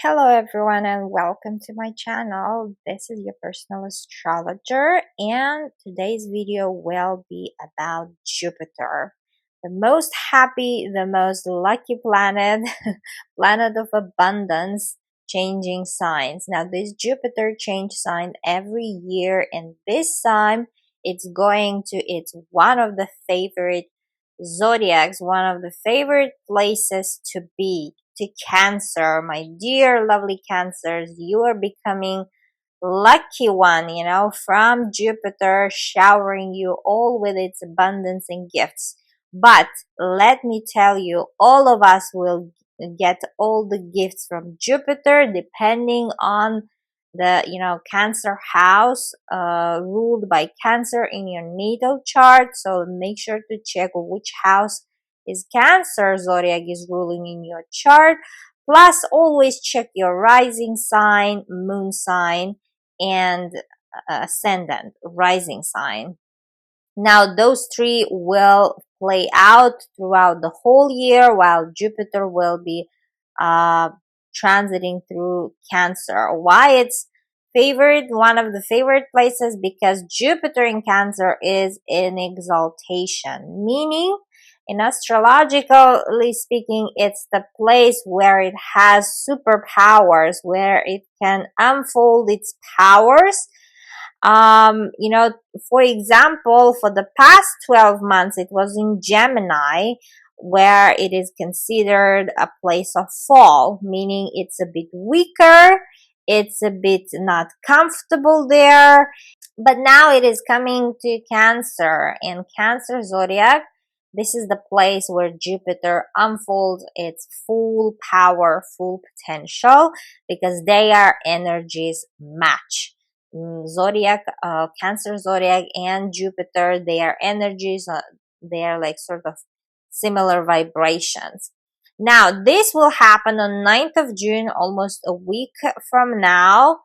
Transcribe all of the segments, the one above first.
Hello, everyone, and welcome to my channel. This is your personal astrologer, and today's video will be about Jupiter, the most happy, the most lucky planet, planet of abundance, changing signs. Now, this Jupiter change sign every year, and this time it's one of the favorite zodiacs, one of the favorite places to be, to Cancer. My dear lovely Cancers, you are becoming lucky one, from Jupiter showering you all with its abundance and gifts. But let me tell you, all of us will get all the gifts from Jupiter depending on the Cancer house, ruled by Cancer in your natal chart. So make sure to check which house is Cancer zodiac is ruling in your chart. Plus, always check your rising sign, moon sign, and ascendant, rising sign. Now, those three will play out throughout the whole year, while Jupiter will be uh, transiting through Cancer. Why it's one of the favorite places? Because Jupiter in Cancer is in exaltation, meaning, in astrologically speaking, it's the place where it has superpowers, where it can unfold its powers. For example, for the past 12 months, it was in Gemini, where it is considered a place of fall, meaning it's a bit weaker, it's a bit not comfortable there. But now it is coming to Cancer, and Cancer zodiac, this is the place where Jupiter unfolds its full power, full potential, because their energies match. Zodiac, Cancer zodiac and Jupiter, their energies, they are like sort of similar vibrations. Now, this will happen on 9th of June, almost a week from now.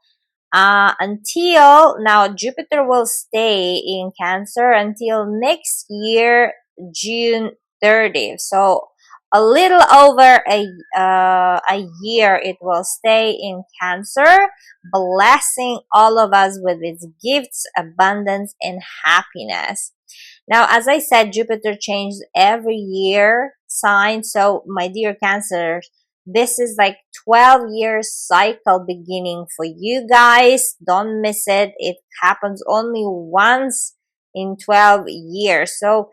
Until now, Jupiter will stay in Cancer until next year, June 30th. So a little over a year it will stay in Cancer, blessing all of us with its gifts, abundance, and happiness. Now, as I said, Jupiter changes every year sign. So, my dear Cancer, this is like 12 years cycle beginning for you guys. Don't miss it. It happens only once in 12 years. So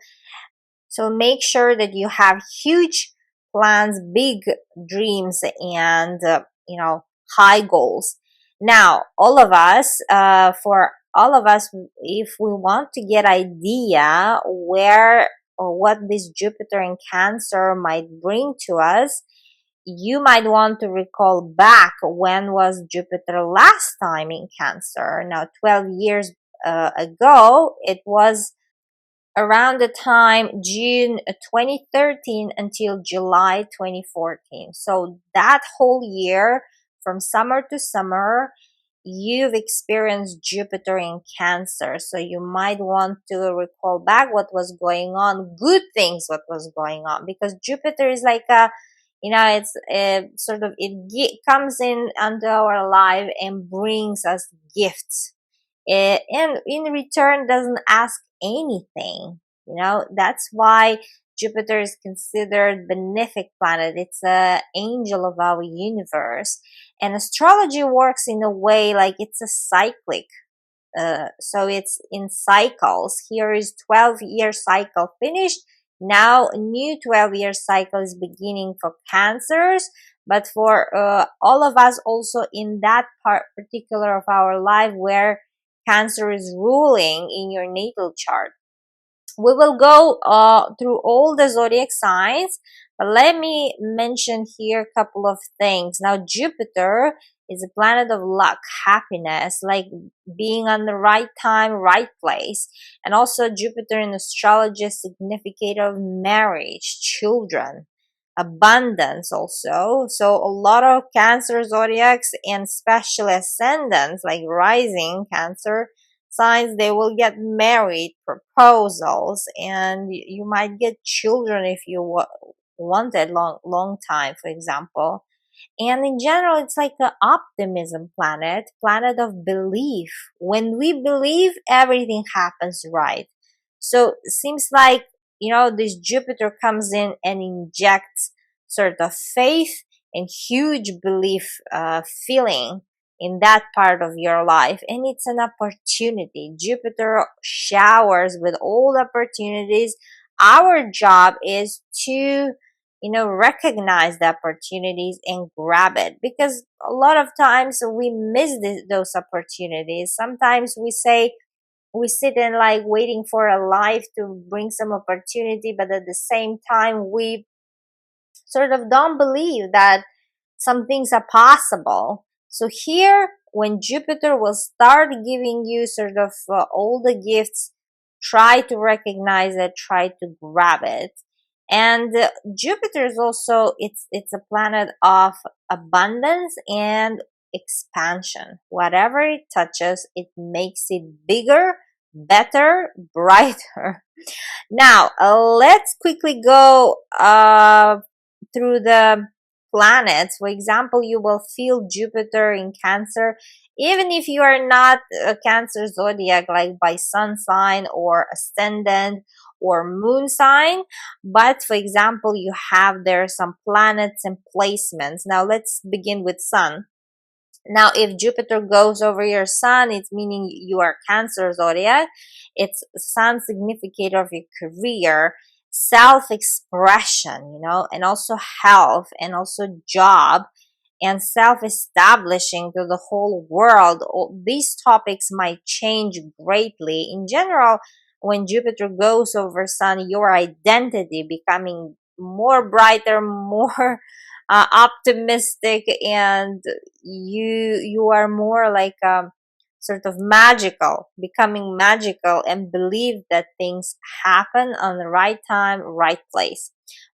make sure that you have huge plans, big dreams, and high goals. Now, for all of us, if we want to get idea where or what this Jupiter in Cancer might bring to us, you might want to recall back when was Jupiter last time in Cancer. Now, 12 years ago, it was around the time June 2013 until July 2014. So that whole year, from summer to summer, you've experienced Jupiter in Cancer. So you might want to recall back what was going on, good things, what was going on, because Jupiter is like it's sort of, comes in under our life and brings us gifts, and in return doesn't ask anything. That's why Jupiter is considered benefic planet. It's a angel of our universe, and astrology works in a way like it's a cyclic. So it's in cycles. Here is 12-year cycle finished. Now a new 12-year cycle is beginning for Cancers, but for all of us also in that part particular of our life where Cancer is ruling in your natal chart. We will go through all the zodiac signs, but let me mention here a couple of things. Now, Jupiter is a planet of luck, happiness, like being on the right time, right place. And also Jupiter in astrology is significant of marriage, children, abundance also. So a lot of Cancer zodiacs, and especially ascendants like rising Cancer signs, they will get married, proposals, and you might get children if you wanted long time, for example. And in general, it's like an optimism planet, planet of belief. When we believe, everything happens right. So it seems like, this Jupiter comes in and injects sort of faith and huge belief feeling in that part of your life. And it's an opportunity. Jupiter showers with all opportunities. Our job is to recognize the opportunities and grab it, because a lot of times we miss those opportunities. Sometimes we sit and like waiting for a life to bring some opportunity, but at the same time we sort of don't believe that some things are possible. So here, when Jupiter will start giving you sort of all the gifts, try to recognize it, try to grab it. And Jupiter is also, it's a planet of abundance and expansion. Whatever it touches, it makes it bigger, better, brighter. Now, let's quickly go through the planets. For example, you will feel Jupiter in Cancer, even if you are not a Cancer zodiac, like by sun sign or ascendant or moon sign. But for example, you have there some planets and placements. Now, let's begin with Sun. Now, if Jupiter goes over your sun, it's meaning you are Cancer zodiac. It's sun significator of your career, self-expression, and also health, and also job, and self-establishing to the whole world. These topics might change greatly. In general, when Jupiter goes over sun, your identity becoming more brighter, more optimistic, and you are more like sort of magical, becoming magical, and believe that things happen on the right time, right place.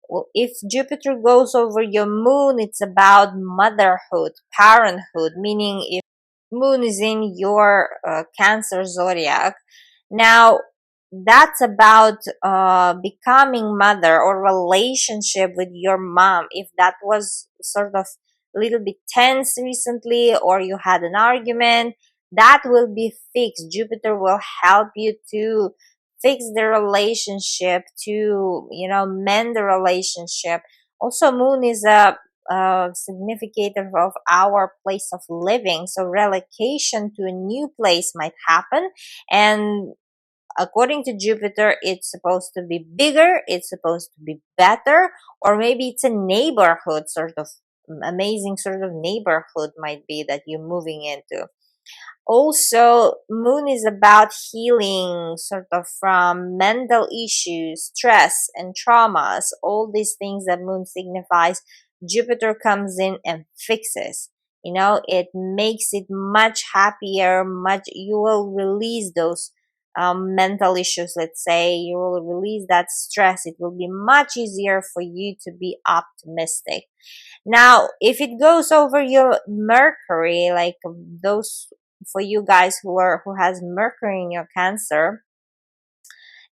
Well, if Jupiter goes over your moon, it's about motherhood, parenthood, meaning if moon is in your Cancer zodiac. Now, that's about becoming mother or relationship with your mom. If that was sort of a little bit tense recently, or you had an argument, that will be fixed. Jupiter will help you to fix the relationship, to mend the relationship. Also, moon is a significator of our place of living, so relocation to a new place might happen. And according to Jupiter, it's supposed to be bigger, it's supposed to be better, or maybe it's a neighborhood, sort of amazing sort of neighborhood might be that you're moving into. Also, moon is about healing sort of from mental issues, stress, and traumas. All these things that moon signifies, Jupiter comes in and fixes. It makes it much happier, you will release those mental issues. Let's say you will release that stress. It will be much easier for you to be optimistic. Now, if it goes over your Mercury, like those for you guys who has Mercury in your Cancer,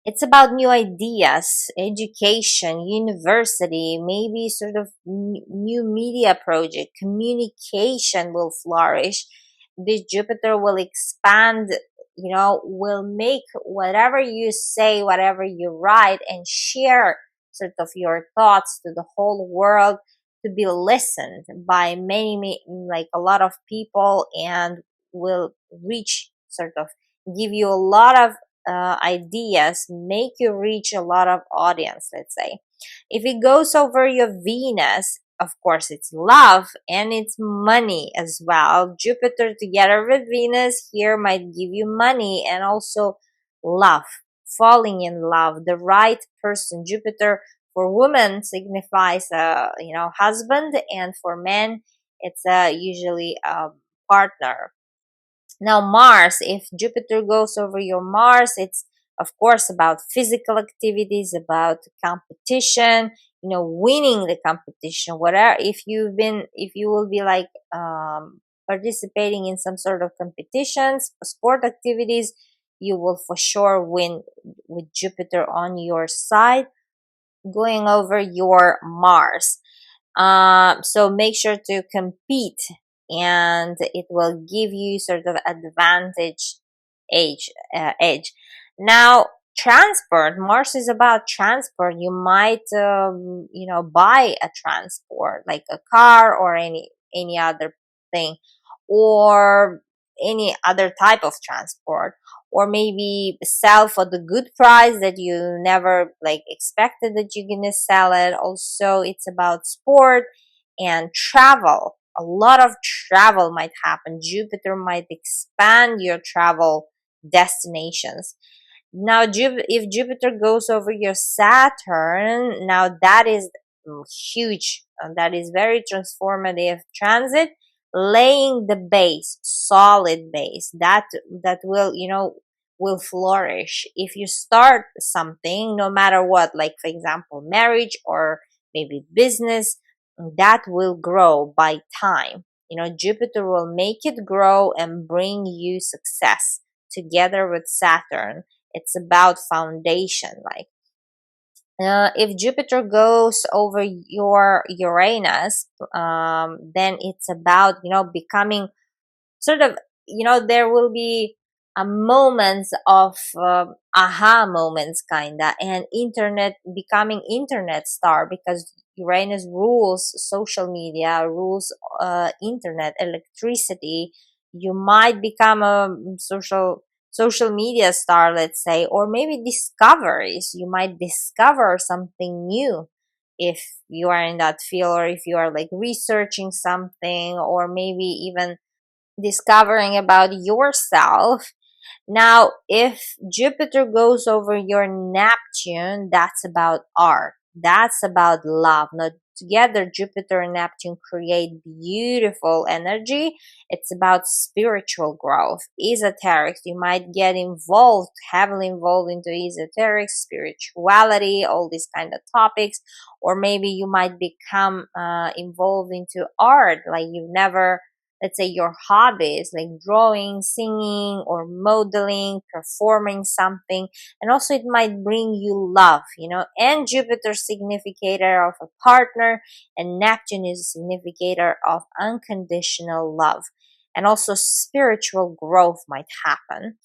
it's about new ideas, education, university, maybe sort of new media project, communication will flourish. This Jupiter will expand, will make whatever you say, whatever you write, and share sort of your thoughts to the whole world, to be listened by many, like a lot of people, and will reach sort of give you a lot of ideas, make you reach a lot of audience, let's say. If it goes over your Venus, of course, it's love and it's money as well. Jupiter together with Venus here might give you money and also love, falling in love, the right person. Jupiter for women signifies husband, and for men it's usually a partner. Now, Mars, if Jupiter goes over your Mars, it's of course about physical activities, about competition, winning the competition. Whatever, if you will be like participating in some sort of competitions, sport activities, you will for sure win with Jupiter on your side, going over your Mars. So make sure to compete, and it will give you sort of advantage edge. Now, transport. Mars is about transport. You might, buy a transport like a car or any other thing, or any other type of transport, or maybe sell for the good price that you never like expected that you're gonna sell it. Also, it's about sport and travel. A lot of travel might happen. Jupiter might expand your travel destinations. Now, if Jupiter goes over your Saturn, now that is huge. That is very transformative transit, laying the base, solid base that will, will flourish if you start something, no matter what. Like for example, marriage or maybe business, that will grow by time. Jupiter will make it grow and bring you success together with Saturn. It's about foundation. Like, if Jupiter goes over your Uranus, then it's about, becoming sort of, there will be a moments of aha moments, kinda, and internet, becoming internet star, because Uranus rules social media, rules internet, electricity. You might become a social media star, let's say, or maybe discoveries. You might discover something new if you are in that field, or if you are like researching something, or maybe even discovering about yourself. Now, if Jupiter goes over your Neptune, that's about art. That's about love. Now, together, Jupiter and Neptune create beautiful energy. It's about spiritual growth, esoterics. You might get involved, heavily involved into esoteric, spirituality, all these kind of topics. Or maybe you might become involved into art, like you've never, let's say, your hobbies like drawing, singing, or modeling, performing something. And also it might bring you love, and Jupiter significator of a partner, and Neptune is a significator of unconditional love. And also spiritual growth might happen.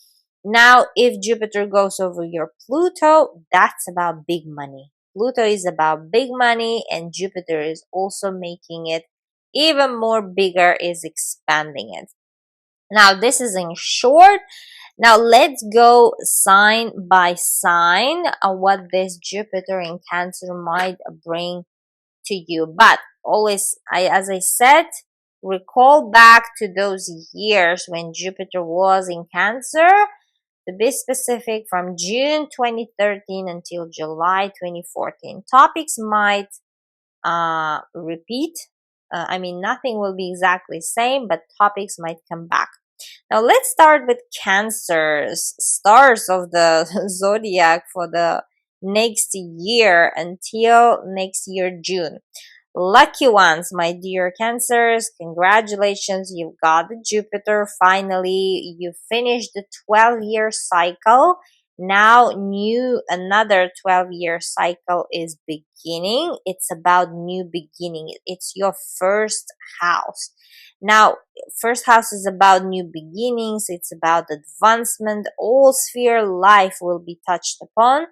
Now, if Jupiter goes over your Pluto, that's about big money. Pluto is about big money, and Jupiter is also making it even more bigger, is expanding it. Now, this is in short. Now, let's go sign by sign what this Jupiter in Cancer might bring to you. But always, as I said, recall back to those years when Jupiter was in Cancer. To be specific, from June 2013 until July 2014. Topics might repeat. I mean, nothing will be exactly same, but topics might come back. Now, let's start with Cancers, stars of the zodiac for the next year until next year, June. Lucky ones, my dear Cancers, congratulations, you've got the Jupiter. Finally, you finished the 12-year cycle. Now, another 12-year cycle is beginning. It's about new beginning. It's your first house. Now, first house is about new beginnings. It's about advancement. All sphere life will be touched upon.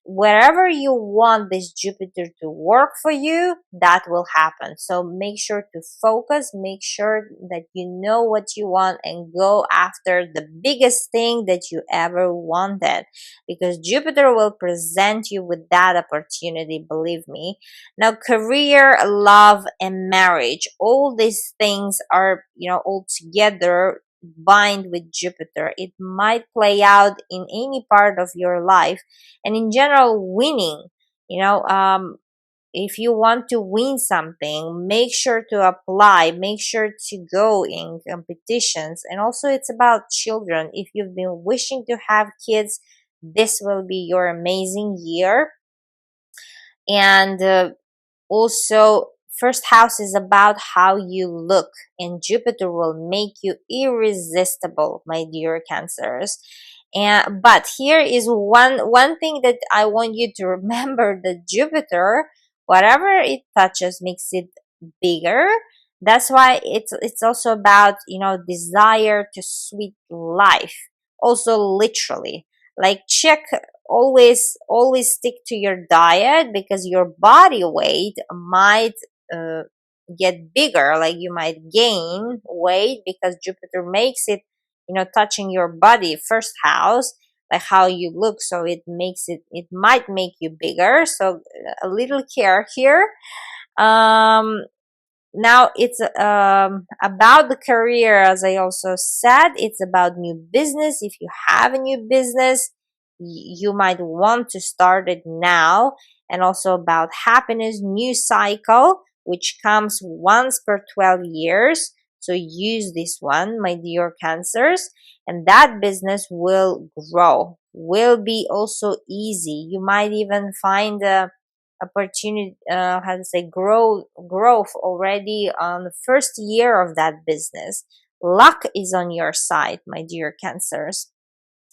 Wherever you want this Jupiter to work for you, that will happen. So make sure to focus, make sure that you know what you want, and go after the biggest thing that you ever wanted, because Jupiter will present you with that opportunity, believe me. Now, career, love, and marriage, all these things are, all together bind with Jupiter. It might play out in any part of your life, and in general, winning. If you want to win something, make sure to apply, make sure to go in competitions. And also, it's about children. If you've been wishing to have kids, this will be your amazing year. And also, first house is about how you look, and Jupiter will make you irresistible, my dear Cancers. And but here is one thing that I want you to remember: that Jupiter, whatever it touches, makes it bigger. That's why it's also about, desire to sweet life, also literally. Like, check, always stick to your diet, because your body weight might uh, get bigger. Like, you might gain weight because Jupiter makes it, touching your body, first house, like how you look, so it might make you bigger. So a little care here. um Now it's about the career. As I also said, it's about new business. If you have a new business, you might want to start it now. And also about happiness, new cycle, which comes once per 12 years. So use this one, my dear cancers, and that business will grow, will be also easy. You might even find a opportunity, how to say, growth already on the first year of that business. Luck is on your side, my dear cancers,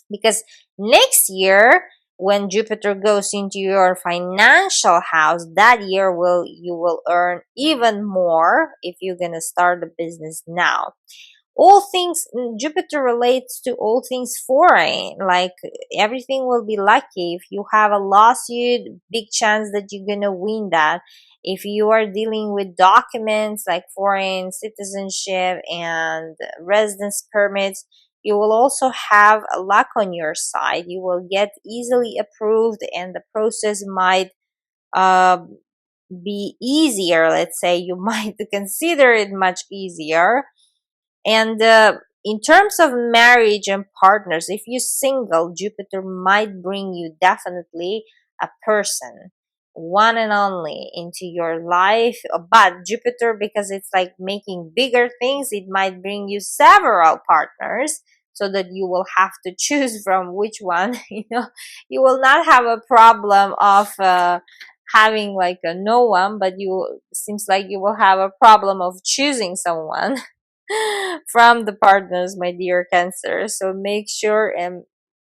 because next year, when Jupiter goes into your financial house, that year you will earn even more if you're gonna start a business now. All things, Jupiter relates to all things foreign. Like, everything will be lucky. If you have a lawsuit, big chance that you're gonna win that. If you are dealing with documents like foreign citizenship and residence permits, you will also have a luck on your side. You will get easily approved, and the process might uh, be easier. Let's say you might consider it much easier. And in terms of marriage and partners, if you're single, Jupiter might bring you definitely a person, one and only, into your life. But Jupiter, because it's like making bigger things, it might bring you several partners, so that you will have to choose from which one. You will not have a problem of having like a no one, but you seems like you will have a problem of choosing someone from the partners, my dear Cancer. So make sure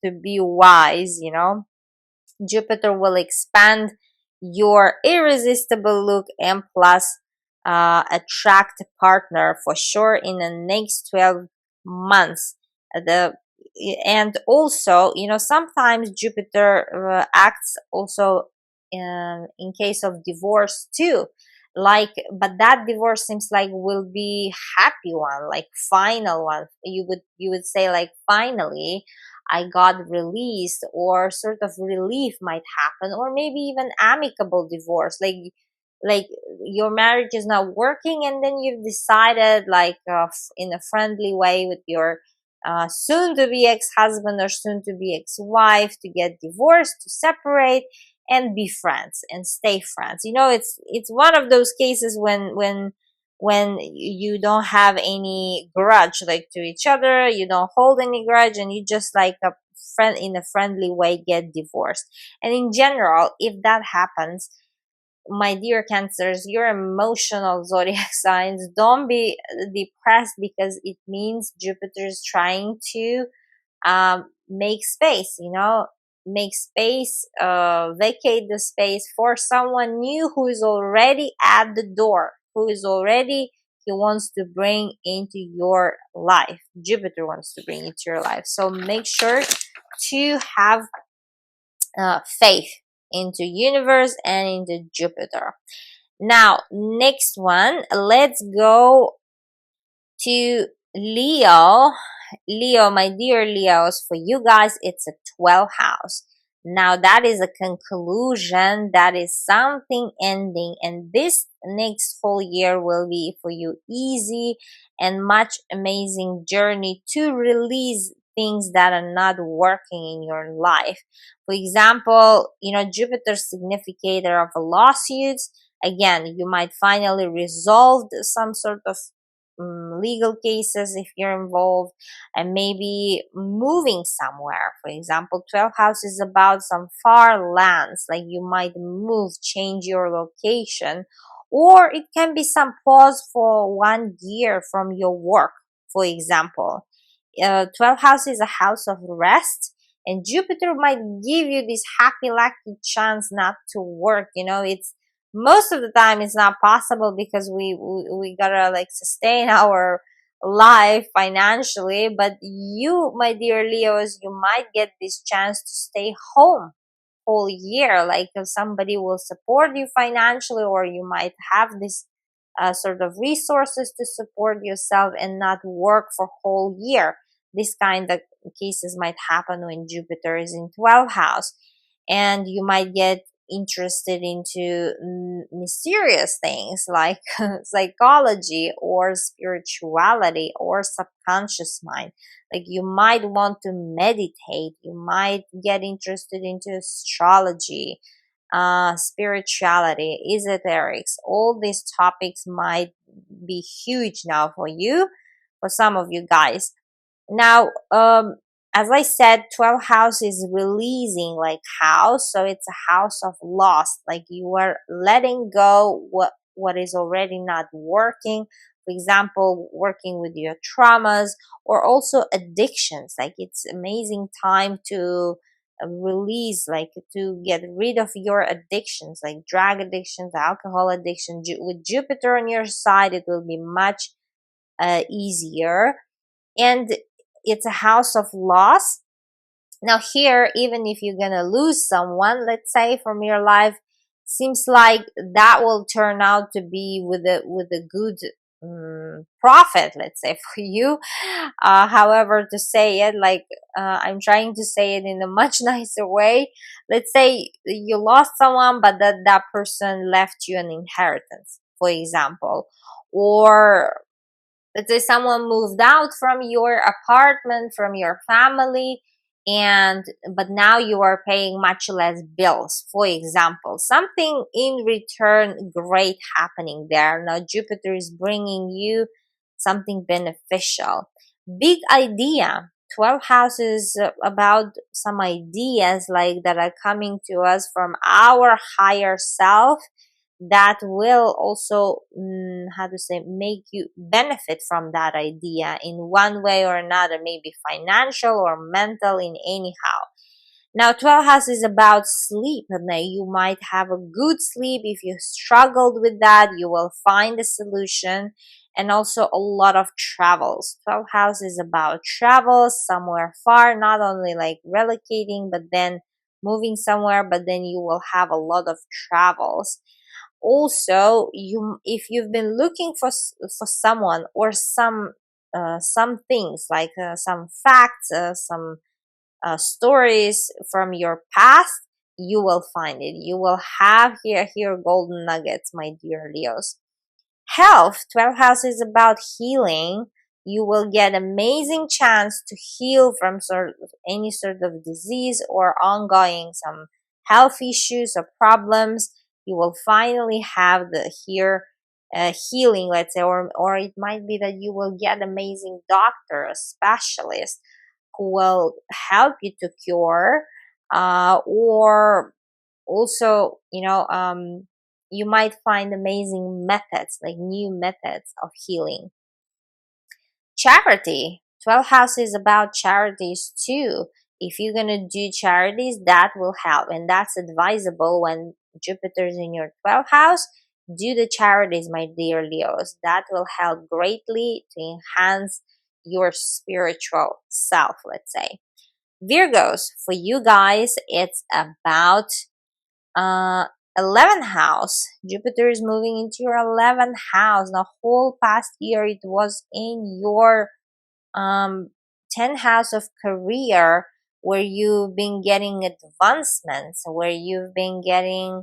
to be wise. Jupiter will expand your irresistible look, and plus attract a partner for sure in the next 12 months. The And also, sometimes Jupiter acts also in case of divorce too. Like, but that divorce seems like will be happy one, like final one. You would say, like, finally I got released, or sort of relief might happen, or maybe even amicable divorce. Like your marriage is not working, and then you've decided, like, in a friendly way with your soon to be ex-husband or soon to be ex-wife, to get divorced, to separate, and be friends and stay friends. It's one of those cases when you don't have any grudge, like, to each other. You don't hold any grudge, and you just, like, a friend, in a friendly way, get divorced. And in general, if that happens, my dear cancers, your emotional zodiac signs, don't be depressed, because it means Jupiter is trying to make space, make space, vacate the space for someone new who is already at the door, who is already, he wants to bring into your life. Jupiter wants to bring into your life. So make sure to have faith into universe and into Jupiter. Now, next one, let's go to Leo. Leo, my dear Leos, for you guys, it's a 12th house. Now, that is a conclusion, that is something ending, and this next whole year will be for you easy and much amazing journey to release things that are not working in your life. For example, Jupiter's significator of lawsuits. Again, you might finally resolve some sort of legal cases if you're involved, and maybe moving somewhere. For example, 12 house is about some far lands, like you might move, change your location, or it can be some pause for 1 year from your work. For example, 12 house is a house of rest, and Jupiter might give you this happy lucky chance not to work. It's Most of the time it's not possible because we gotta like sustain our life financially. But you, my dear Leos, you might get this chance to stay home whole year. Like somebody will support you financially, or you might have this sort of resources to support yourself and not work for whole year. This kind of cases might happen when Jupiter is in 12th house, and you might get interested into mysterious things like psychology or spirituality or subconscious mind. Like you might want to meditate, you might get interested into astrology, spirituality, esoterics. All these topics might be huge now for you, for some of you guys. Now, as I said, 12 house is releasing like house, so it's a house of loss. Like you are letting go what is already not working. For example, working with your traumas or also addictions. Like it's amazing time to release, like to get rid of your addictions, like drug addictions, alcohol addiction. With Jupiter on your side, it will be much easier. And it's a house of loss. Now here, even if you're gonna lose someone, let's say from your life, seems like that will turn out to be with a good profit, let's say, for you. However to say it, like I'm trying to say it in a much nicer way. Let's say you lost someone, but that person left you an inheritance, for example. Or let's say someone moved out from your apartment, from your family, and but now you are paying much less bills, for example. Something in return great happening there. Now Jupiter is bringing you something beneficial. Big idea. 12 houses about some ideas like that are coming to us from our higher self, that will also how to say, make you benefit from that idea in one way or another, maybe financial or mental, in anyhow. Now 12 house is about sleep. Now you might have a good sleep. If you struggled with that, you will find a solution. And also a lot of travels. 12 house is about travels somewhere far, not only like relocating but then moving somewhere, but then you will have a lot of travels. Also, you, if you've been looking for someone or some things like some facts, some stories from your past, you will find it. You will have here golden nuggets, my dear Leos. Health. 12 house is about healing. You will get amazing chance to heal from any sort of disease or ongoing some health issues or problems. You will finally have the here healing, let's say, or it might be that you will get amazing doctor, a specialist who will help you to cure, or also, you might find amazing methods, like new methods of healing. Charity. 12 house is about charities too. If you're going to do charities, that will help. And that's advisable when Jupiter's in your 12th house. Do the charities, my dear Leos. That will help greatly to enhance your spiritual self, let's say. Virgos, for you guys, it's about uh 11th house. Jupiter is moving into your 11th house. Now whole past year it was in your 10th house of career, where you've been getting advancements, where you've been getting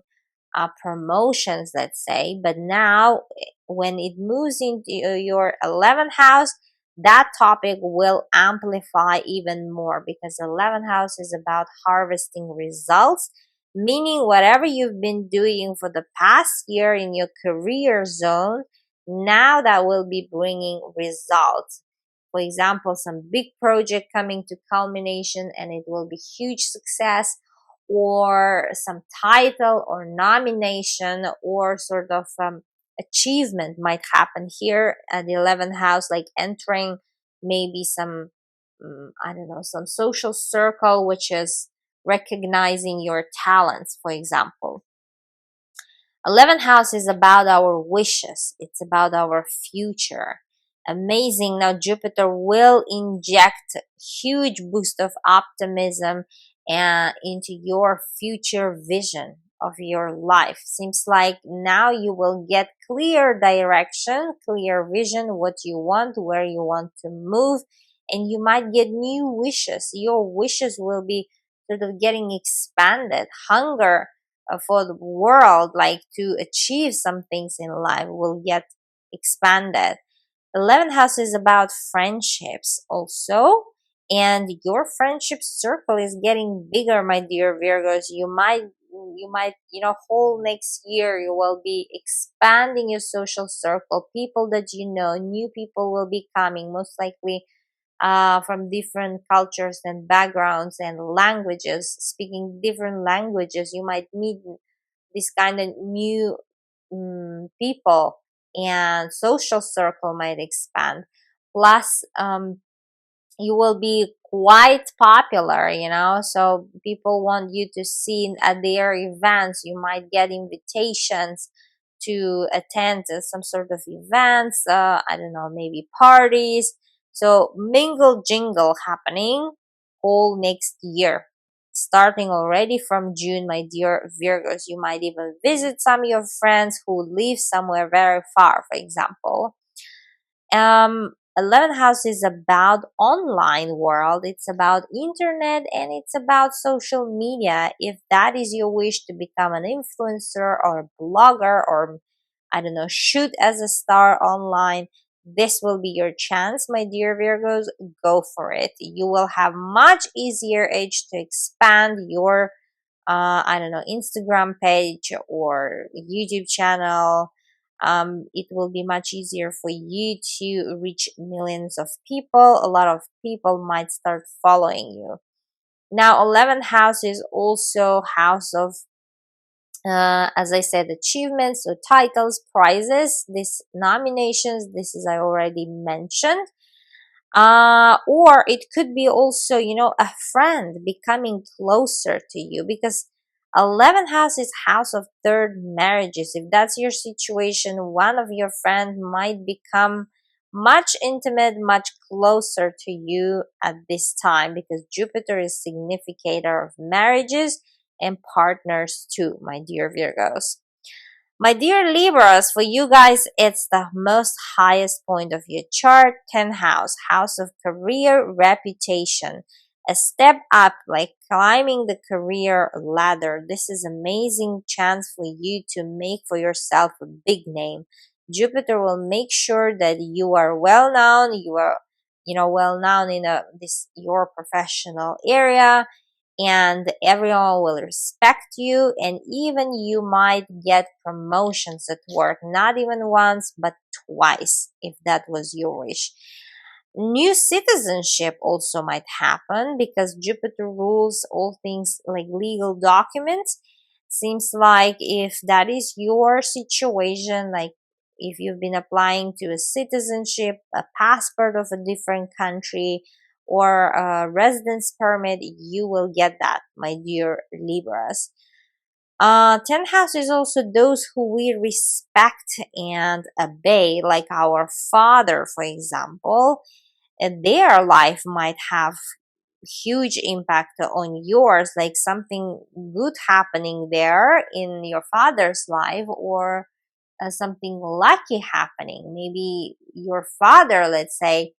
promotions, let's say. But now when it moves into your 11th house, that topic will amplify even more, because 11th house is about harvesting results, meaning whatever you've been doing for the past year in your career zone, now that will be bringing results. For example, some big project coming to culmination and it will be huge success, or some title or nomination or sort of achievement might happen here at the 11th house, like entering maybe some I don't know, some social circle which is recognizing your talents, for example. 11th house is about our wishes. It's about our future. Amazing. Now Jupiter will inject huge boost of optimism and into your future vision of your life. Seems like now you will get clear direction, clear vision, what you want, where you want to move, and you might get new wishes. Your wishes will be sort of getting expanded. Hunger for the world, like to achieve some things in life, will get expanded. 11th house is about friendships also, and your friendship circle is getting bigger, my dear Virgos. Whole next year you will be expanding your social circle. People that you know, new people will be coming, most likely from different cultures and backgrounds and languages, speaking different languages. You might meet this kind of new people, and social circle might expand. Plus, you will be quite popular, so people want you to see at their events. You might get invitations to attend some sort of events, I don't know, maybe parties. So mingle jingle happening whole next year, starting already from June, my dear Virgos. You might even visit some of your friends who live somewhere very far, for example. 11th house is about online world. It's about internet, and it's about social media. If that is your wish to become an influencer or a blogger, or I don't know, shoot as a star online, this will be your chance, my dear Virgos. Go for it. You will have much easier age to expand your I don't know, Instagram page or YouTube channel. It will be much easier for you to reach millions of people. A lot of people might start following you. Now, 11th house is also house of, as I said, achievements, so titles, prizes, these nominations. This is I already mentioned. Or it could be also, a friend becoming closer to you, because 11th house is house of third marriages. If that's your situation, one of your friends might become much intimate, much closer to you at this time, because Jupiter is significator of marriages and partners too, my dear Virgos. My dear Libras, for you guys, it's the most highest point of your chart, 10th house, house of career reputation. A step up, like climbing the career ladder. This is amazing chance for you to make for yourself a big name. Jupiter will make sure that you are well known, well known in this your professional area, and everyone will respect you, and even you might get promotions at work, not even once but twice, if that was your wish. New citizenship also might happen, because Jupiter rules all things like legal documents. Seems like if that is your situation, like if you've been applying to a citizenship, a passport of a different country, or a residence permit, you will get that, my dear Libras. 10th house is also those who we respect and obey, like our father, for example. And their life might have huge impact on yours, like something good happening there in your father's life, or something lucky happening. Maybe your father, let's say,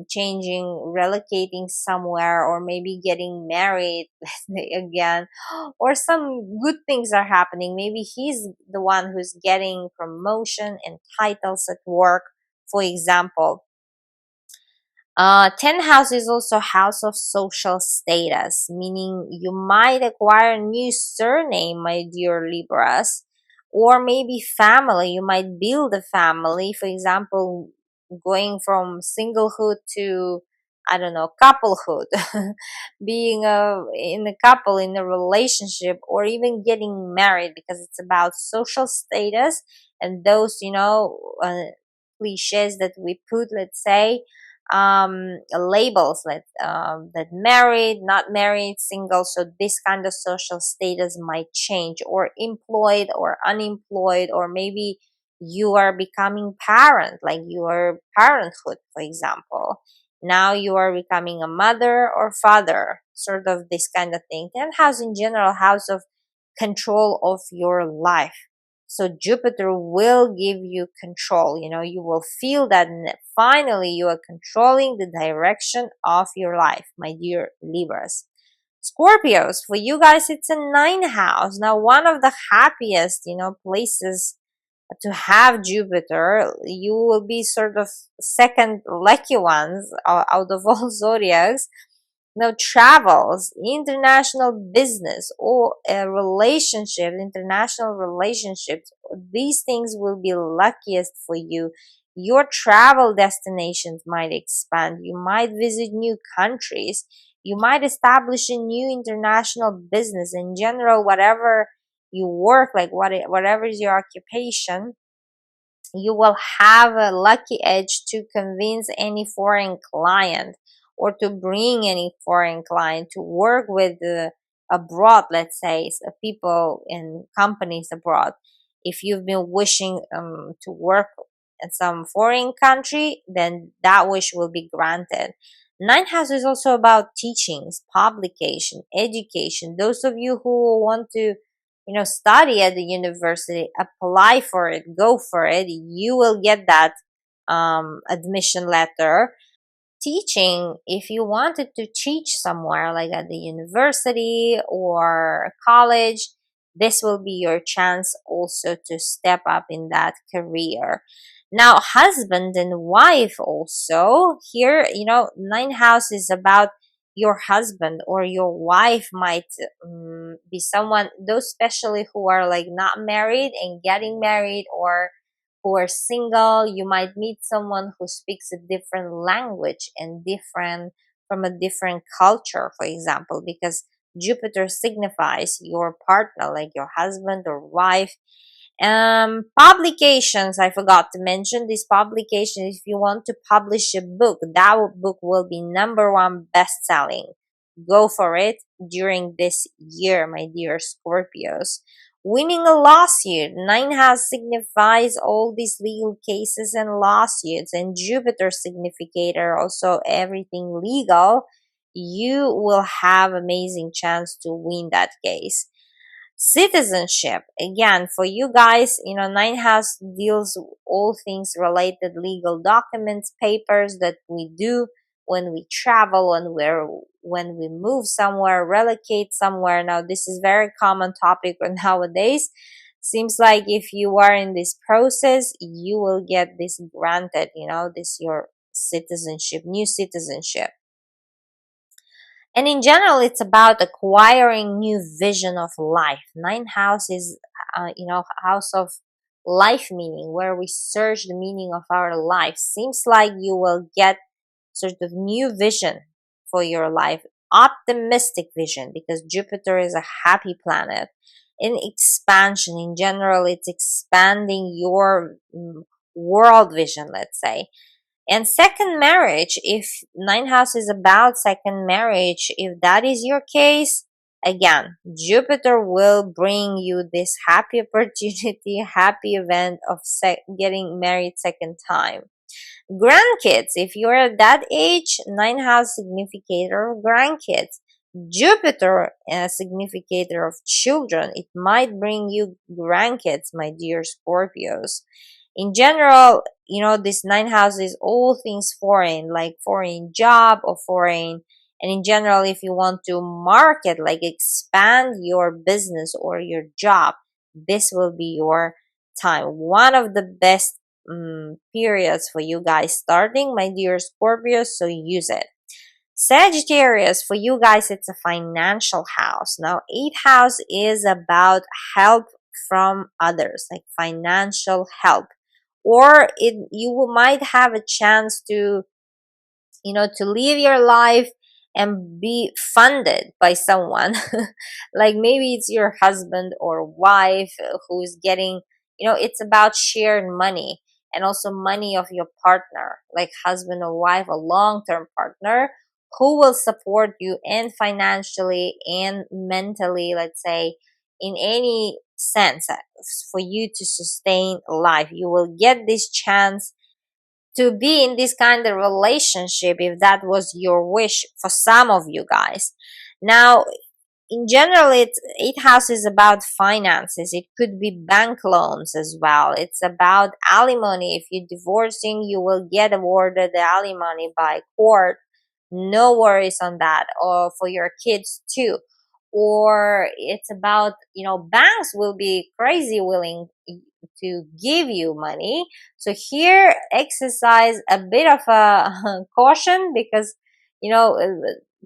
changing, relocating somewhere, or maybe getting married, let's say again, or some good things are happening. Maybe he's the one who's getting promotion and titles at work, for example. 10th house is also house of social status, meaning you might acquire a new surname, my dear Libras, or maybe family. You might build a family, for example, going from singlehood to, I don't know, couplehood, being in a couple, in a relationship, or even getting married, because it's about social status and those, cliches that we put, let's say, labels, like that married, not married, single. So this kind of social status might change, or employed or unemployed, or maybe you are becoming parent, like your parenthood, for example. Now you are becoming a mother or father, sort of this kind of thing. 10th house in general, house of control of your life. So Jupiter will give you control. You will feel that finally you are controlling the direction of your life, my dear Libras. Scorpios, for you guys, it's a 9th house. Now, one of the happiest, places to have Jupiter. You will be sort of second lucky ones out of all zodiacs. Now, travels, international business, or international relationships, these things will be luckiest for you. Your travel destinations might expand. You might visit new countries. You might establish a new international business. In general, whatever you work, like whatever is your occupation, you will have a lucky edge to convince any foreign client, or to bring any foreign client to work with abroad, let's say, people in companies abroad. If you've been wishing to work in some foreign country, then that wish will be granted. Ninth house is also about teachings, publication, education. Those of you who want to study at the university, apply for it, go for it. You will get that admission letter. Teaching, if you wanted to teach somewhere, like at the university or college, this will be your chance also to step up in that career. Now, husband and wife also here, ninth house is about your husband or your wife. Might be someone, those especially who are like not married and getting married, or who are single. You might meet someone who speaks a different language and different from a different culture, for example, because Jupiter signifies your partner, like your husband or wife. Publications, I forgot to mention this publication. If you want to publish a book, that book will be number one best selling. Go for it during this year, my dear Scorpios. Winning a lawsuit. Nine house signifies all these legal cases and lawsuits, and Jupiter significator also everything legal. You will have amazing chance to win that case. Citizenship, again, for you guys, ninth house deals with all things related, legal documents, papers that we do when we travel, when we move somewhere, relocate somewhere. Now, this is very common topic nowadays. Seems like if you are in this process, you will get this granted, this your citizenship, new citizenship. And in general, it's about acquiring new vision of life. Ninth house is, house of life meaning, where we search the meaning of our life. Seems like you will get sort of new vision for your life, optimistic vision, because Jupiter is a happy planet. In expansion, in general, it's expanding your world vision, let's say. And second marriage, if ninth house is about second marriage, if that is your case, again, Jupiter will bring you this happy opportunity, happy event of getting married second time. Grandkids, if you're at that age, ninth house significator of grandkids. Jupiter, a significator of children. It might bring you grandkids, my dear Scorpios. In general, this ninth house is all things foreign, like foreign job or foreign. And in general, if you want to market, like expand your business or your job, this will be your time. One of the best periods for you guys starting, my dear Scorpios, so use it. Sagittarius, for you guys, it's a financial house. Now, 8th house is about help from others, like financial help. Or you might have a chance to, to live your life and be funded by someone. Like maybe it's your husband or wife who's getting, it's about shared money. and also money of your partner, like husband or wife, a long-term partner who will support you and financially and mentally, let's say, in any sense, for you to sustain life. You will get this chance to be in this kind of relationship if that was your wish for some of you guys. Now, in general, eighth house is about finances. It could be bank loans as well. It's about alimony. If you're divorcing, you will get awarded the alimony by court. No worries on that. Or for your kids too. Or it's about, banks will be crazy willing to give you money. So here, exercise a bit of a caution, because,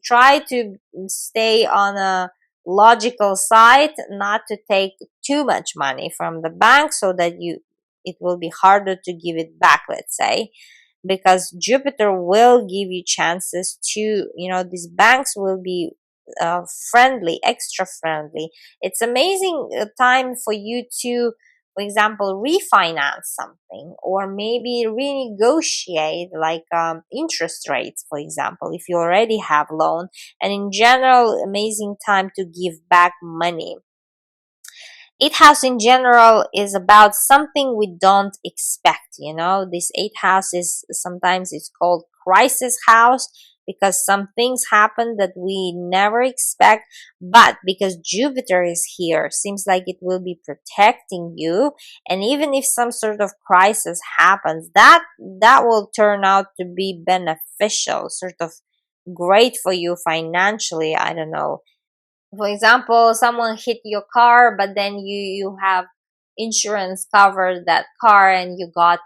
try to stay on a logical side, not to take too much money from the bank, so that it will be harder to give it back, let's say, because Jupiter will give you chances to, these banks will be friendly, extra friendly. It's amazing time for you to, for example, refinance something, or maybe renegotiate, like interest rates, for example, if you already have loan. And in general, amazing time to give back money. Eighth house in general is about something we don't expect. This eighth house is sometimes it's called crisis house, because some things happen that we never expect. But because Jupiter is here, seems like it will be protecting you. And even if some sort of crisis happens, that will turn out to be beneficial, sort of great for you financially. I don't know, for example, someone hit your car, but then you have insurance covered that car, and you got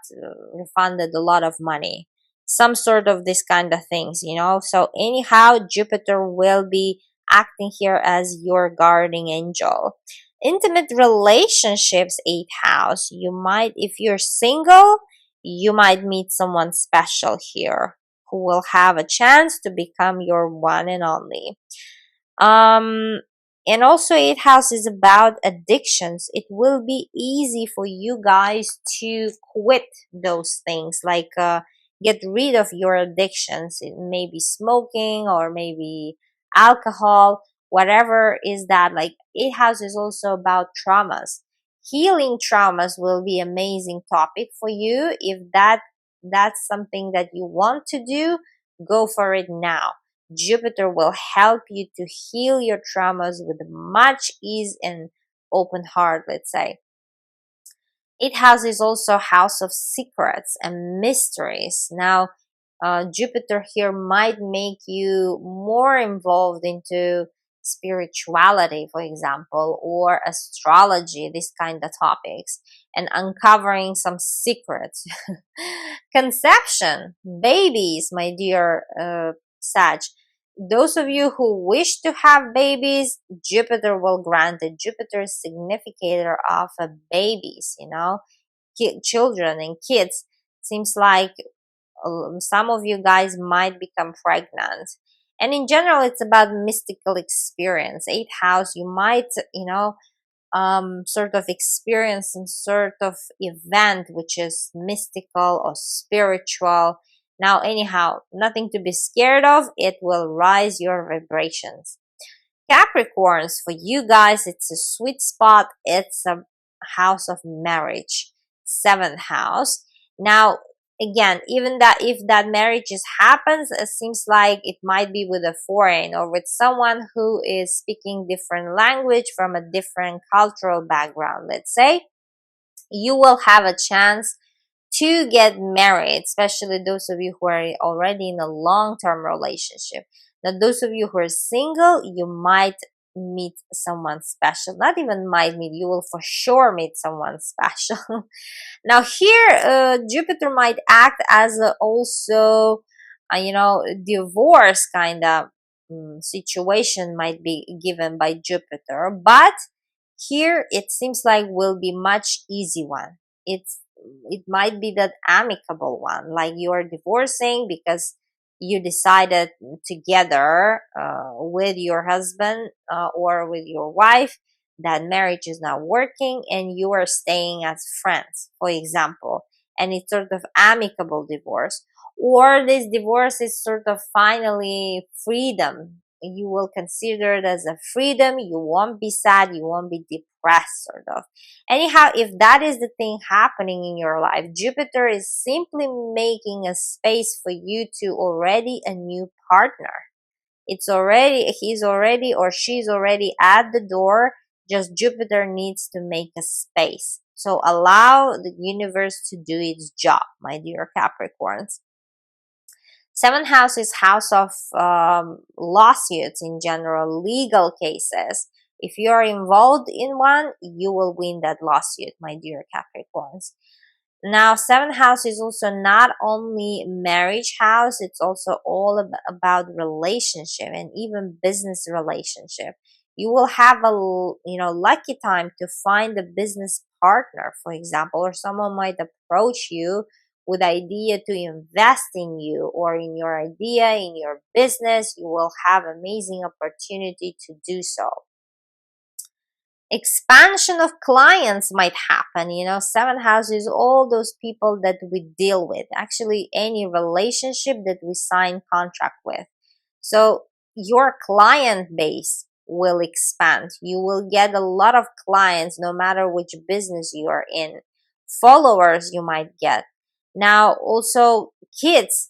refunded a lot of money, some sort of this kind of things. So anyhow, Jupiter will be acting here as your guardian angel. Intimate relationships, eighth house, you might, if you're single, you might meet someone special here who will have a chance to become your one and only. um and also, eighth house is about addictions. It will be easy for you guys to quit those things, like get rid of your addictions. It may be smoking, or maybe alcohol, whatever is that. Like, eighth house is also about traumas. Healing traumas will be amazing topic for you. If that's something that you want to do, go for it now. Jupiter will help you to heal your traumas with much ease and open heart, let's say. Eighth house is also house of secrets and mysteries. Now, Jupiter here might make you more involved into spirituality, for example, or astrology, these kind of topics, and uncovering some secrets. Conception, babies, my dear Sag. Those of you who wish to have babies, Jupiter will grant it. Jupiter is significator of babies, children and kids. Seems like some of you guys might become pregnant. And in general, it's about mystical experience. Eighth house, you might, sort of experience some sort of event which is mystical or spiritual. Now, anyhow, nothing to be scared of. It will rise your vibrations. Capricorns, for you guys, it's a sweet spot. It's a house of marriage, seventh house. Now, again, even that if that marriage just happens, it seems like it might be with a foreign, or with someone who is speaking different language from a different cultural background, let's say. You will have a chance to get married, especially those of you who are already in a long-term relationship. Now, those of you who are single, you might meet someone special. Not even might meet, you will for sure meet someone special. Now, here, Jupiter might act as also, divorce kind of situation might be given by Jupiter, but here it seems like will be much easy one. It might be that amicable one, like you are divorcing because you decided together with your husband or with your wife that marriage is not working, and you are staying as friends, for example. and it's sort of amicable divorce, or this divorce is sort of finally freedom. You will consider it as a freedom. You won't be sad, you won't be depressed, sort of. Anyhow, if that is the thing happening in your life, Jupiter is simply making a space for you to already a new partner. He's already or she's already at the door. Just Jupiter needs to make a space. So allow the universe to do its job, my dear Capricorns. Seventh house is house of lawsuits in general, legal cases. If you are involved in one, you will win that lawsuit, my dear Capricorns. Now, seventh house is also not only marriage house, it's also all about relationship and even business relationship. You will have a lucky time to find a business partner, for example, or someone might approach you with idea to invest in you or in your idea, in your business. You will have amazing opportunity to do so. Expansion of clients might happen. Seventh house is all those people that we deal with, actually any relationship that we sign contract with. So your client base will expand. You will get a lot of clients no matter which business you are in. Followers you might get. Now also kids.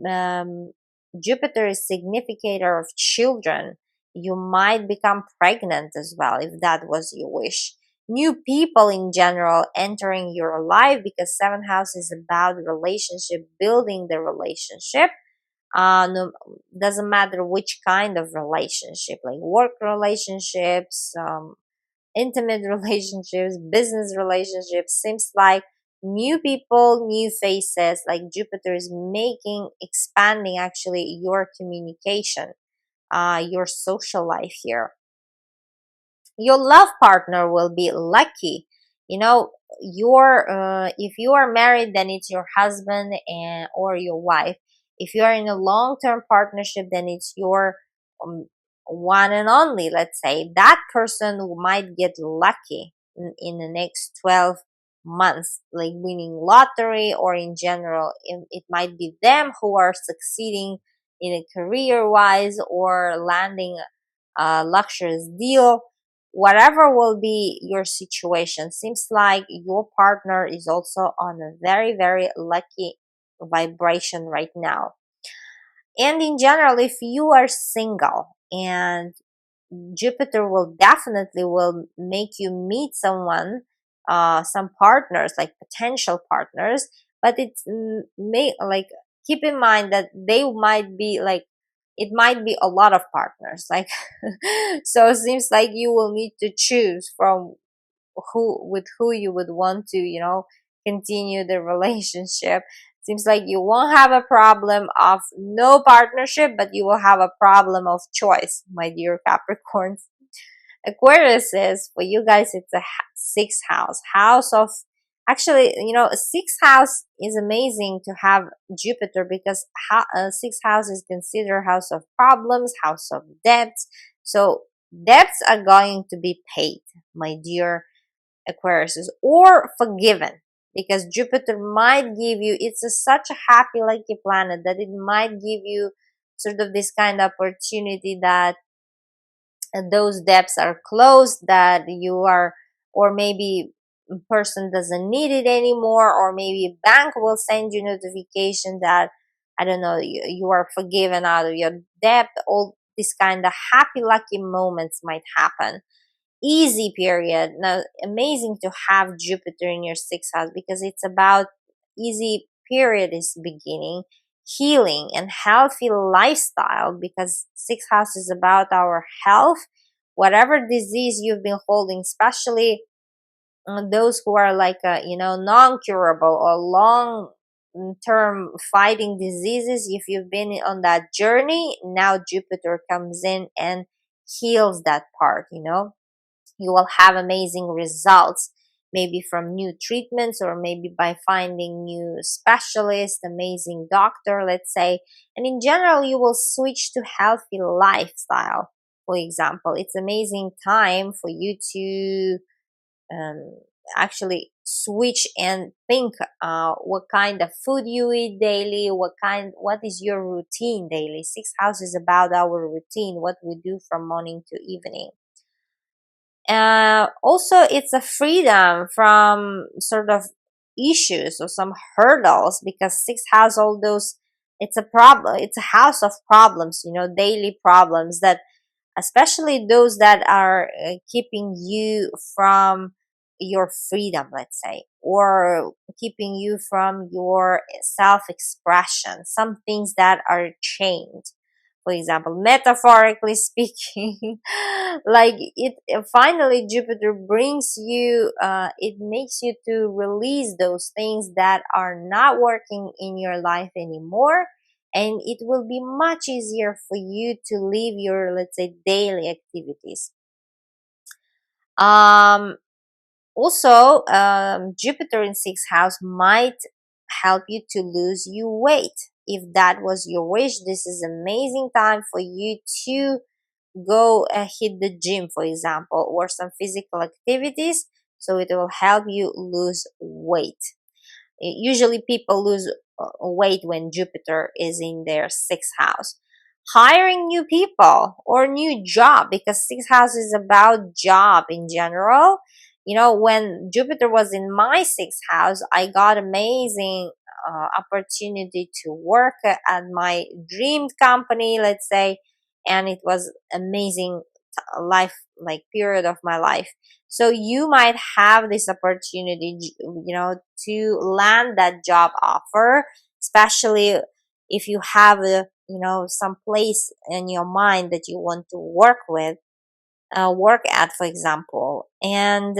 um, Jupiter is significator of children. You might become pregnant as well if that was your wish. New people in general entering your life, because seventh house is about relationship, building the relationship. No, doesn't matter which kind of relationship, like work relationships, intimate relationships, business relationships. Seems like new people, new faces, like Jupiter is expanding actually your communication, your social life here. Your love partner will be lucky. Your if you are married, then it's your husband and or your wife. If you are in a long-term partnership, then it's your um, one and only. Let's say that person who might get lucky in the next 12 months, like winning lottery, or in general it might be them who are succeeding in a career wise or landing a luxurious deal. Whatever will be your situation, seems like your partner is also on a very, very lucky vibration right now. And in general, if you are single, and Jupiter will definitely will make you meet someone, some partners, like potential partners, but it's may like keep in mind that they might be like it might be a lot of partners, like so it seems like you will need to choose from who you would want to continue the relationship. Seems like you won't have a problem of no partnership, but you will have a problem of choice, my dear Capricorns. Aquarius is, for you guys, it's a sixth house of, actually, a sixth house is amazing to have Jupiter, because sixth house is considered house of problems, house of debts. So debts are going to be paid, my dear Aquarius, or forgiven, because Jupiter might give you, it's such a happy, lucky planet that it might give you sort of this kind of opportunity that those debts are closed, that you are, or maybe a person doesn't need it anymore, or maybe a bank will send you notification that, I don't know, you are forgiven out of your debt. All these kind of happy, lucky moments might happen. Easy period. Now, amazing to have Jupiter in your sixth house, because it's about easy period is beginning, healing and healthy lifestyle, because sixth house is about our health. Whatever disease you've been holding, especially those who are like non-curable or long term fighting diseases, if you've been on that journey, now Jupiter comes in and heals that part. You will have amazing results, maybe from new treatments, or maybe by finding new specialist, amazing doctor, let's say. And in general, you will switch to healthy lifestyle. For example, it's amazing time for you to actually switch and think what kind of food you eat daily, what is your routine daily. Sixth house is about our routine, what we do from morning to evening. Also, it's a freedom from sort of issues or some hurdles, because sixth house, all those, it's a problem, it's a house of problems, daily problems, that especially those that are keeping you from your freedom, let's say, or keeping you from your self expression, some things that are chained. For example, metaphorically speaking, like it finally Jupiter brings you, it makes you to release those things that are not working in your life anymore, and it will be much easier for you to live your, let's say, daily activities. um Also, Jupiter in sixth house might help you to lose you weight. If that was your wish, this is amazing time for you to go hit the gym, for example, or some physical activities, so it will help you lose weight. Usually people lose weight when Jupiter is in their sixth house. Hiring new people or new job, because sixth house is about job in general. When Jupiter was in my sixth house, I got amazing opportunity to work at my dream company, let's say, and it was amazing life, like period of my life. So you might have this opportunity, to land that job offer, especially if you have some place in your mind that you want to work at, for example. And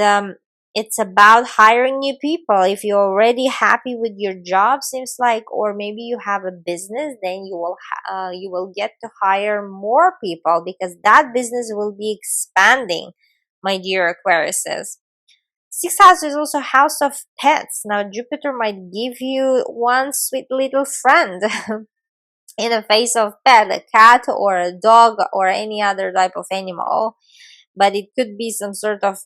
it's about hiring new people. If you're already happy with your job, seems like, or maybe you have a business, then you will get to hire more people, because that business will be expanding, my dear Aquariuses. Sixth house is also house of pets. Now Jupiter might give you one sweet little friend in the face of pet, a cat or a dog or any other type of animal. But it could be some sort of,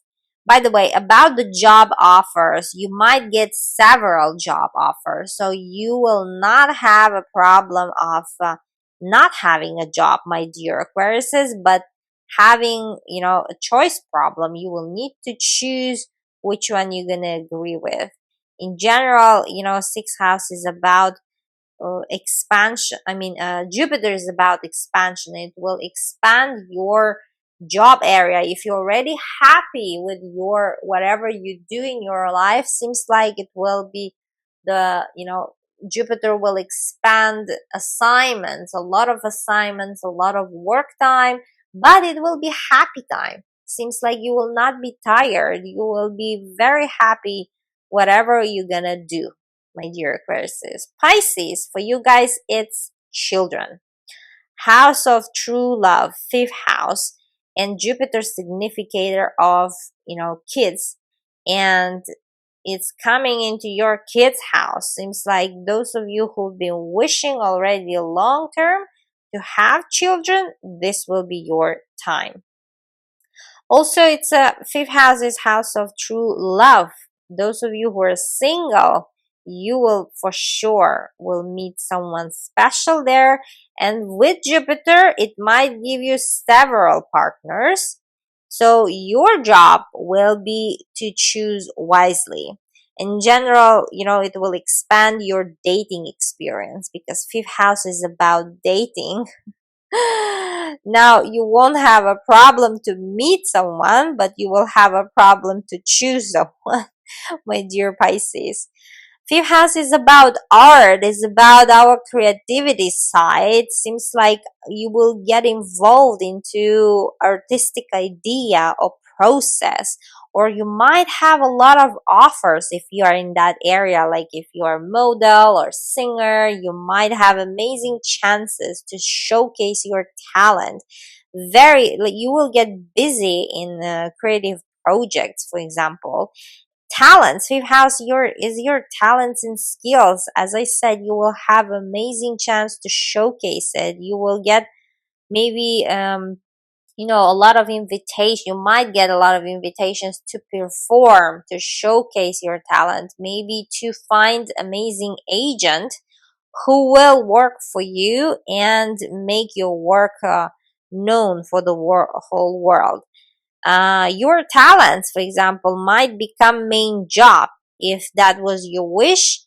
by the way, about the job offers, you might get several job offers, so you will not have a problem of not having a job, my dear Aquariuses, but having a choice problem. You will need to choose which one you're gonna agree with. In general, sixth house is about expansion. I mean, Jupiter is about expansion. It will expand your job area. If you're already happy with your whatever you do in your life, seems like it will be the Jupiter will expand assignments, a lot of assignments, a lot of work time, but it will be happy time. Seems like you will not be tired. You will be very happy whatever you're gonna do, my dear Aquarius. Pisces, for you guys, it's children. House of true love, fifth house, and Jupiter's significator of, kids. And it's coming into your kids' house. Seems like those of you who've been wishing already long term to have children, this will be your time. Also, it's a fifth house is house of true love. Those of you who are single, you will for sure will meet someone special there. And with Jupiter, it might give you several partners. So your job will be to choose wisely. In general, it will expand your dating experience, because fifth house is about dating. Now, you won't have a problem to meet someone, but you will have a problem to choose someone, my dear Pisces. Fifth house is about art, is about our creativity side. Seems like you will get involved into artistic idea or process, or you might have a lot of offers if you are in that area. Like if you are a model or singer, you might have amazing chances to showcase your talent. Very, like, you will get busy in creative projects, for example. Talents, fifth house is your talents and skills. As I said, you will have amazing chance to showcase it. You will get maybe a lot of invitation. You might get a lot of invitations to perform, to showcase your talent, maybe to find amazing agent who will work for you and make your work known for the whole world. Your talents, for example, might become main job if that was your wish.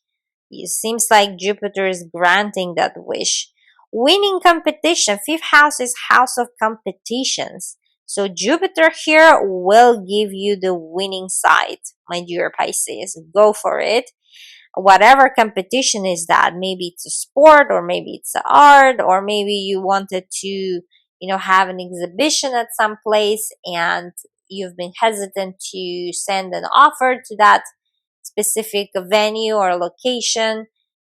It seems like Jupiter is granting that wish. Winning competition. Fifth house is house of competitions. So Jupiter here will give you the winning side, my dear Pisces. Go for it. Whatever competition is that, maybe it's a sport, or maybe it's a art, or maybe you wanted to have an exhibition at some place and you've been hesitant to send an offer to that specific venue or location.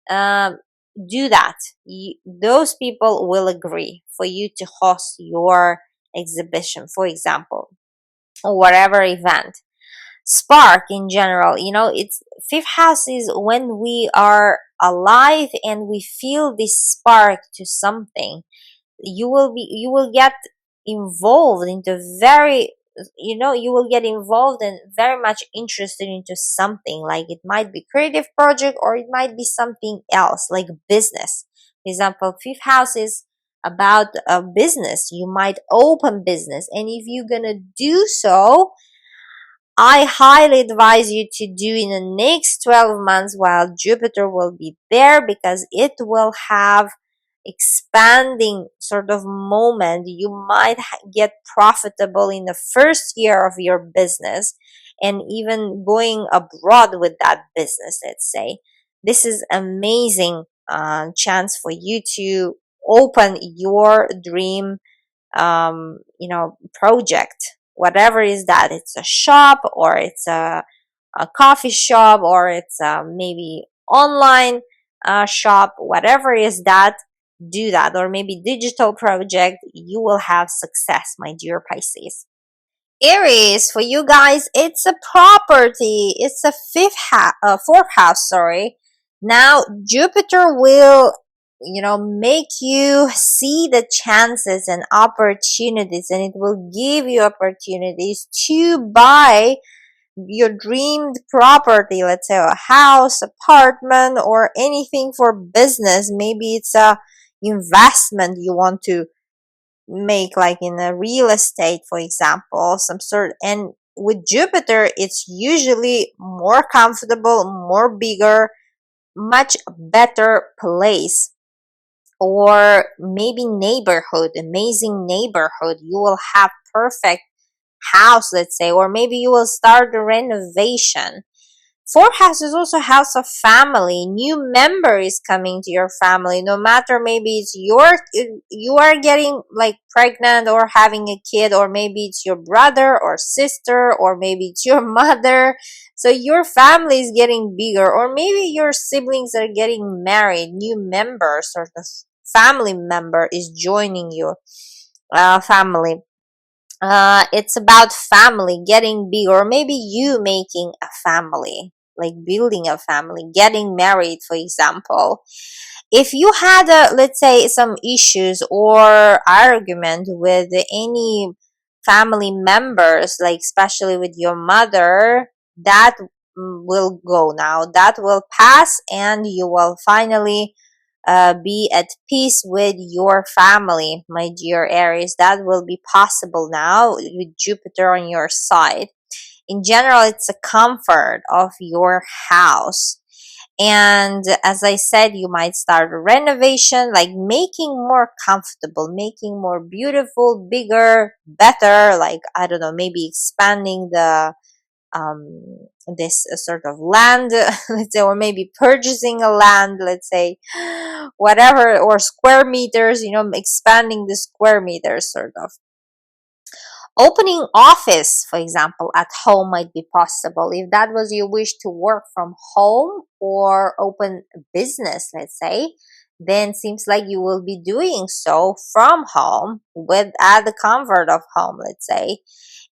um, do that. Those people will agree for you to host your exhibition, for example, or whatever event. Spark in general, it's fifth house is when we are alive and we feel this spark to something. You will get involved into very, you will get involved and very much interested into something, like it might be creative project or it might be something else like business. For example, fifth house is about a business. You might open business, and if you're gonna do so, I highly advise you to do in the next 12 months while Jupiter will be there, because it will have expanding sort of moment. You might get profitable in the first year of your business, and even going abroad with that business, let's say. This is amazing chance for you to open your dream project, whatever is that. It's a shop, or it's a coffee shop, or it's maybe online shop, whatever is that. Do that, or maybe digital project. You will have success, my dear Pisces. Aries, for you guys, it's a property. It's a fourth house, sorry. Now, Jupiter will, make you see the chances and opportunities, and it will give you opportunities to buy your dreamed property. Let's say a house, apartment, or anything for business. Maybe it's a investment you want to make, like in a real estate, for example, some sort. And with Jupiter, it's usually more comfortable, more bigger, much better place, or maybe neighborhood, amazing neighborhood. You will have perfect house, let's say, or maybe you will start a renovation. Fourth house is also house of family. New member is coming to your family. No matter, maybe it's you are getting like pregnant or having a kid, or maybe it's your brother or sister, or maybe it's your mother. So your family is getting bigger, or maybe your siblings are getting married. New member, sort of family member, is joining your family. It's about family getting big, or maybe you making a family, like building a family, getting married, for example. If you had let's say some issues or argument with any family members, like especially with your mother, that will go now, that will pass, and you will finally be at peace with your family, my dear Aries. That will be possible now with Jupiter on your side. In general, it's a comfort of your house. And as I said, you might start a renovation, like making more comfortable, making more beautiful, bigger, better, like, I don't know, maybe expanding this sort of land, let's say, or maybe purchasing a land, let's say, whatever, or square meters, expanding the square meters, sort of. Opening office, for example, at home might be possible. If that was your wish to work from home or open a business, let's say, then seems like you will be doing so from home with at the comfort of home, let's say.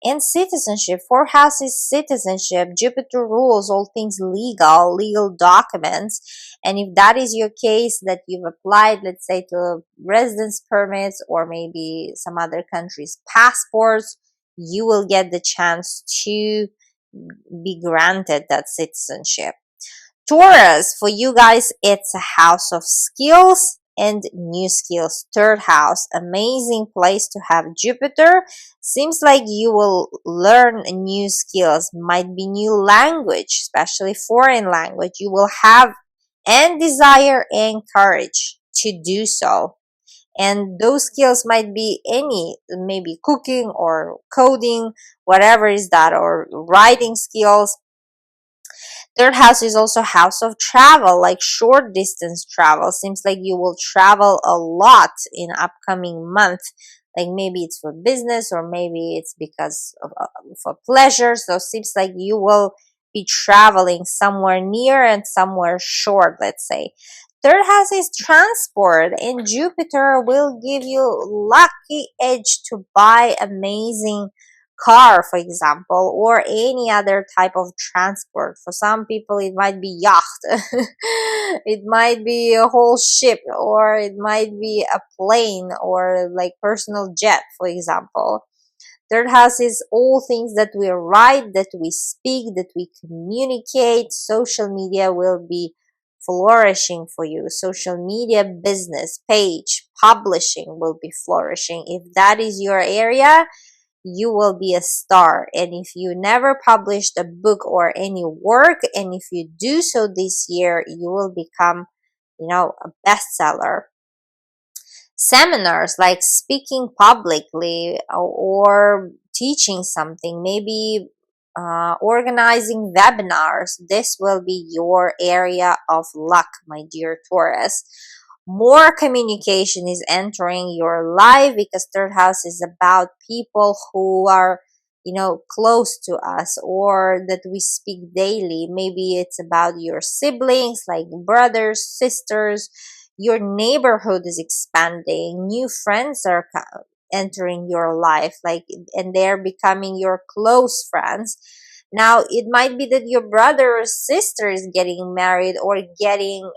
And citizenship, fourth house is citizenship. Jupiter rules all things legal documents. And if that is your case, that you've applied, let's say, to residence permits or maybe some other country's passports, you will get the chance to be granted that citizenship. Taurus, for you guys, it's a house of skills and new skills. Third house, amazing place to have Jupiter. Seems like you will learn new skills, might be new language, especially foreign language. You will have and desire and courage to do so. And those skills might be any, maybe cooking or coding, whatever is that, or writing skills. Third house is also house of travel, like short distance travel. Seems like you will travel a lot in upcoming month. Like maybe it's for business or maybe it's because of for pleasure. So it seems like you will be traveling somewhere near and somewhere short, let's say. Third house is transport, and Jupiter will give you lucky edge to buy amazing car, for example, or any other type of transport. For some people, it might be yacht, it might be a whole ship, or it might be a plane or like personal jet, for example. Third house is all things that we write, that we speak, that we communicate. Social media will be flourishing for you. Social media business, page, publishing will be flourishing. If that is your area, you will be a star. And if you never published a book or any work, and if you do so this year, you will become, a bestseller. Seminars like speaking publicly or teaching something, maybe organizing webinars. This will be your area of luck, my dear Taurus. More communication is entering your life because third house is about people who are, close to us or that we speak daily. Maybe it's about your siblings, like brothers, sisters. Your neighborhood is expanding. New friends are entering your life, like, and they're becoming your close friends. Now, it might be that your brother or sister is getting married or getting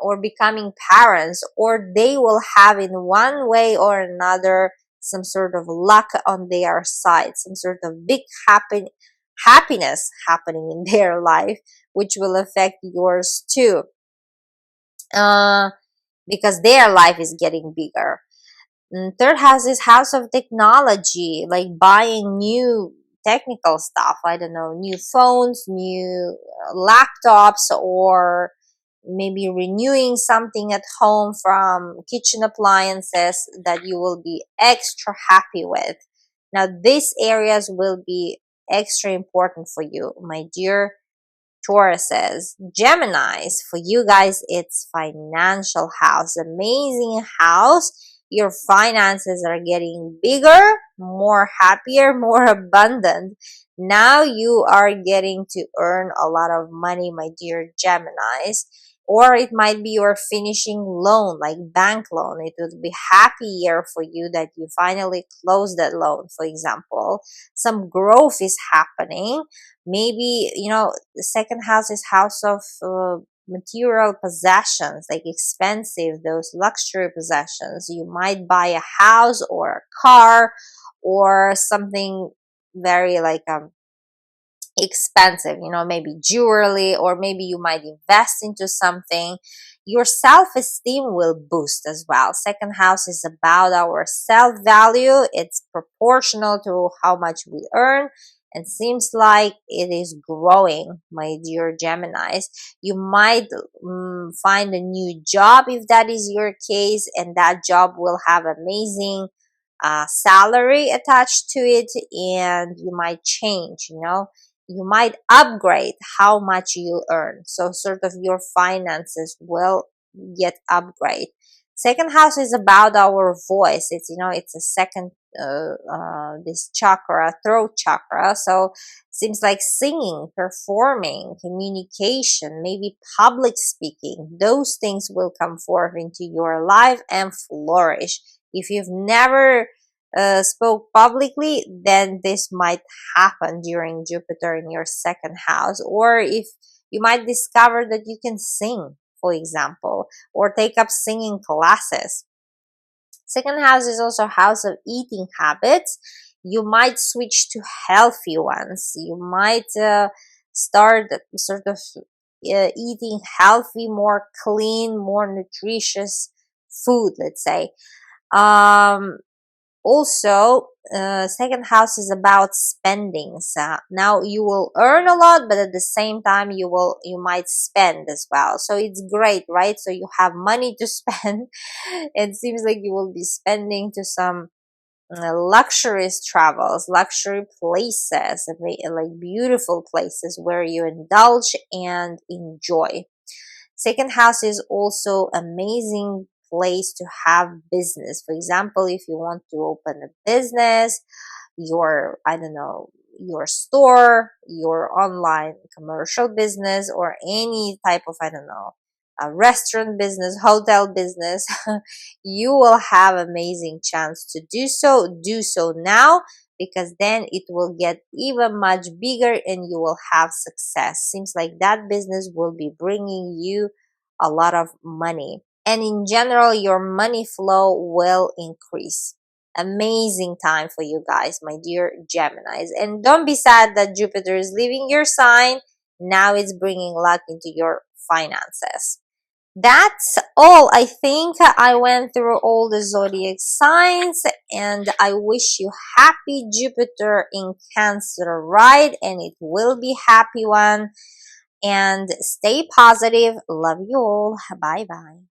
or becoming parents, or they will have in one way or another some sort of luck on their side, some sort of big happiness happening in their life, which will affect yours too, uh, because their life is getting bigger. Third house is house of technology, like buying new technical stuff. I don't know, new phones, new laptops, or maybe renewing something at home from kitchen appliances that you will be extra happy with. Now, these areas will be extra important for you, my dear Tauruses. Geminis, for you guys, it's financial house. Amazing house. Your finances are getting bigger, more happier, more abundant. Now you are getting to earn a lot of money, my dear Geminis. Or it might be your finishing loan, like bank loan. It would be happy year for you that you finally close that loan, for example. Some growth is happening. Maybe, the second house is house of material possessions, like expensive, those luxury possessions. You might buy a house or a car or something very like expensive, maybe jewelry, or maybe you might invest into something. Your self-esteem will boost as well. Second house is about our self-value. It's proportional to how much we earn, and seems like it is growing, my dear Geminis. You might find a new job if that is your case, and that job will have amazing salary attached to it, and you might change, you might upgrade how much you earn. So sort of your finances will get upgrade. Second house is about our voice. It's a second this chakra, throat chakra. So seems like singing, performing, communication, maybe public speaking. Those things will come forth into your life and flourish. If you've never spoke publicly, then this might happen during Jupiter in your second house. Or if You might discover that you can sing, for example, or take up singing classes. Second house is also house of eating habits. You might switch to healthy ones. You might start sort of eating healthy, more clean, more nutritious food, let's say. Um, Also, second house is about spendings. Now you will earn a lot, but at the same time you might spend as well. So it's great, right? So you have money to spend. It seems like you will be spending to some luxurious travels, luxury places, like beautiful places where you indulge and enjoy. Second house is also amazing place to have business. For example, if you want to open a business, your, I don't know, your store, your online commercial business, or any type of, I don't know, a restaurant business, hotel business, you will have amazing chance to do so. Do so now, because then it will get even much bigger and you will have success. Seems like that business will be bringing you a lot of money, and in general your money flow will increase. Amazing time for you guys, my dear Geminis. And don't be sad that Jupiter is leaving your sign. Now it's bringing luck into your finances. That's all. I think I went through all the zodiac signs, and I wish you happy Jupiter in Cancer ride, and it will be happy one. And stay positive. Love you all. Bye bye.